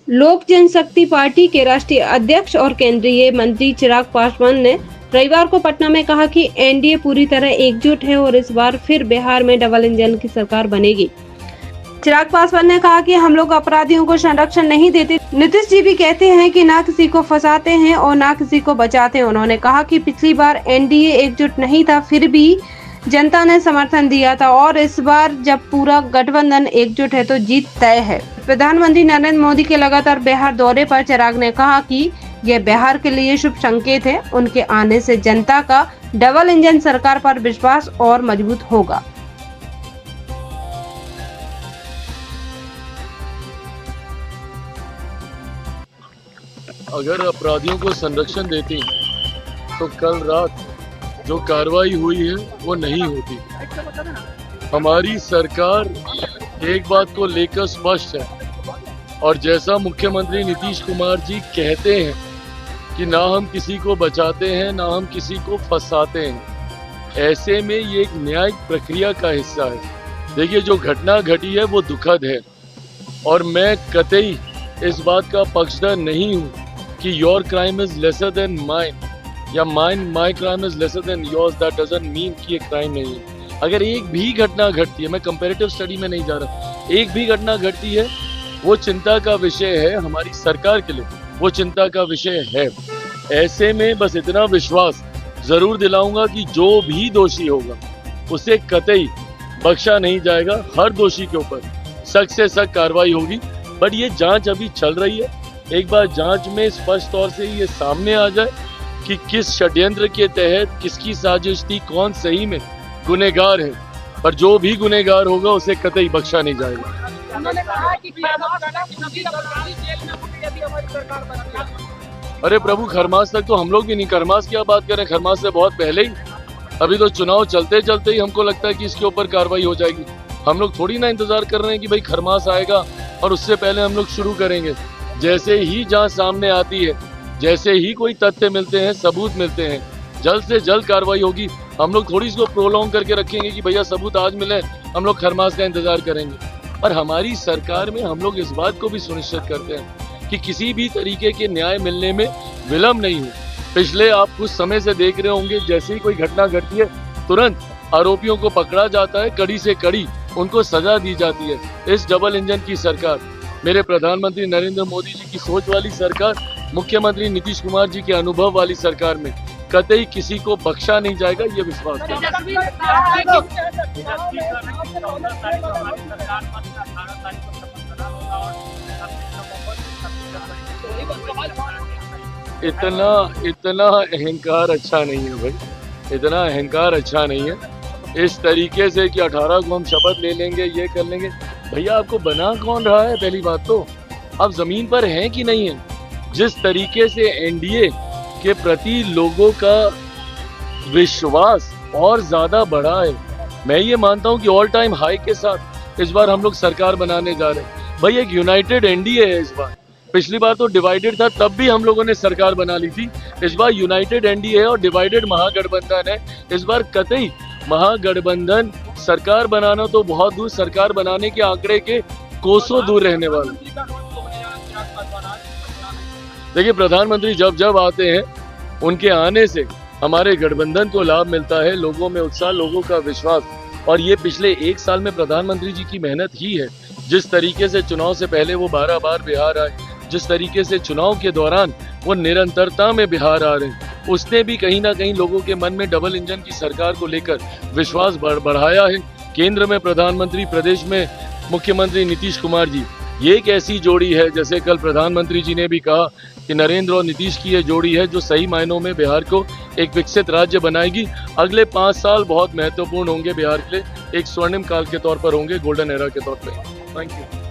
लोक जनशक्ति पार्टी के राष्ट्रीय अध्यक्ष और केंद्रीय मंत्री चिराग पासवान ने रविवार को पटना में कहा कि एनडीए पूरी तरह एकजुट है और इस बार फिर बिहार में डबल इंजन की सरकार बनेगी। चिराग पासवान ने कहा कि हम लोग अपराधियों को संरक्षण नहीं देते। नीतीश जी भी कहते हैं कि ना किसी को फंसाते हैं और ना किसी को बचाते हैं। उन्होंने कहा कि पिछली बार एनडीए एकजुट नहीं था, फिर भी जनता ने समर्थन दिया था और इस बार जब पूरा गठबंधन एकजुट है तो जीत तय है। प्रधानमंत्री नरेंद्र मोदी के लगातार बिहार दौरे पर चिराग ने कहा कि यह बिहार के लिए शुभ संकेत है। उनके आने से जनता का डबल इंजन सरकार पर विश्वास और मजबूत होगा। अगर अपराधियों को संरक्षण देते तो कल रात जो कार्रवाई हुई है वो नहीं होती। हमारी सरकार एक बात को लेकर स्पष्ट है और जैसा मुख्यमंत्री नीतीश कुमार जी कहते हैं कि ना हम किसी को बचाते हैं ना हम किसी को फंसाते हैं, ऐसे में ये एक न्यायिक प्रक्रिया का हिस्सा है। देखिए, जो घटना घटी है वो दुखद है और मैं कतई इस बात का पक्षधर नहीं हूँ कि your crime is lesser than mine या my crime is lesser than yours. That doesn't mean कि ये क्राइम नहीं है। अगर एक भी घटना घटती है, मैं कंपैरेटिव स्टडी में नहीं जा रहा, एक भी घटना घटती है वो चिंता का विषय है हमारी सरकार के लिए, वो चिंता का विषय है। ऐसे में बस इतना विश्वास जरूर दिलाऊंगा कि जो भी दोषी होगा उसे कतई बख्शा नहीं जाएगा। हर दोषी के ऊपर सख्त से सख्त कार्रवाई होगी। बट ये जांच अभी चल रही है। एक बार जांच में स्पष्ट तौर से ये सामने आ जाए कि किस षड्यंत्र के तहत किसकी साजिश थी, कौन सही में गुनहगार है, पर जो भी गुनहगार होगा उसे कतई बख्शा नहीं जाएगा। उन्होंने कहा कि सरकार बनती। अरे प्रभु, खरमास तक तो हम लोग भी नहीं, खरमास क्या बात करें, खरमास से बहुत पहले ही। अभी तो चुनाव चलते चलते ही हमको लगता है कि इसके ऊपर कार्रवाई हो जाएगी। हम लोग थोड़ी ना इंतजार कर रहे हैं कि भाई खरमास आएगा और उससे पहले हम लोग शुरू करेंगे। जैसे ही जांच सामने आती है, जैसे ही कोई तथ्य मिलते हैं, सबूत मिलते हैं, जल्द से जल्द कार्रवाई होगी। हम लोग थोड़ी इसको प्रोलॉन्ग करके रखेंगे कि भैया सबूत आज मिले, हम लोग खरमास का इंतजार करेंगे। और हमारी सरकार में हम लोग इस बात को भी सुनिश्चित करते हैं कि किसी भी तरीके के न्याय मिलने में विलम्ब नहीं हो। पिछले आप कुछ समय से देख रहे होंगे, जैसे ही कोई घटना घटती है तुरंत आरोपियों को पकड़ा जाता है, कड़ी से कड़ी उनको सजा दी जाती है। इस डबल इंजन की सरकार, मेरे प्रधानमंत्री नरेंद्र मोदी जी की सोच वाली सरकार, मुख्यमंत्री नीतीश कुमार जी के अनुभव वाली सरकार में कतई किसी को बख्शा नहीं जाएगा, ये विश्वास है। इतना अहंकार अच्छा नहीं है भाई, इतना अहंकार अच्छा नहीं है। इस तरीके से कि 18 को हम शपथ ले लेंगे, ये कर लेंगे। भैया, आपको बना कौन रहा है? पहली बात तो आप जमीन पर हैं कि नहीं है? जिस तरीके से एनडीए के प्रति लोगों का विश्वास और ज्यादा बढ़ा है, मैं ये मानता हूँ कि ऑल टाइम हाई के साथ इस बार हम लोग सरकार बनाने जा रहे हैं। भाई, एक यूनाइटेड एनडीए है इस बार। पिछली बार तो डिवाइडेड था, तब भी हम लोगों ने सरकार बना ली थी। इस बार यूनाइटेड एनडीए है और डिवाइडेड महागठबंधन है। इस बार कतई महागठबंधन सरकार बनाना तो बहुत दूर, सरकार बनाने के आंकड़े के कोसों दूर रहने वाला। देखिए, प्रधानमंत्री जब जब आते हैं उनके आने से हमारे गठबंधन को लाभ मिलता है, लोगों में उत्साह, लोगों का विश्वास। और ये पिछले 1 साल में प्रधानमंत्री जी की मेहनत ही है। जिस तरीके से चुनाव से पहले वो 12 बार बिहार आए, जिस तरीके से चुनाव के दौरान वो निरंतरता में बिहार आ रहे हैं, उसने भी कहीं ना कहीं लोगों के मन में डबल इंजन की सरकार को लेकर विश्वास बढ़ाया है। केंद्र में प्रधानमंत्री, प्रदेश में मुख्यमंत्री नीतीश कुमार जी, ये एक ऐसी जोड़ी है, जैसे कल प्रधानमंत्री जी ने भी कहा कि नरेंद्र और नीतीश की ये जोड़ी है जो सही मायनों में बिहार को एक विकसित राज्य बनाएगी। अगले 5 साल बहुत महत्वपूर्ण होंगे बिहार के लिए, एक स्वर्णिम काल के तौर पर होंगे, गोल्डन एरा के तौर पर। Thank you.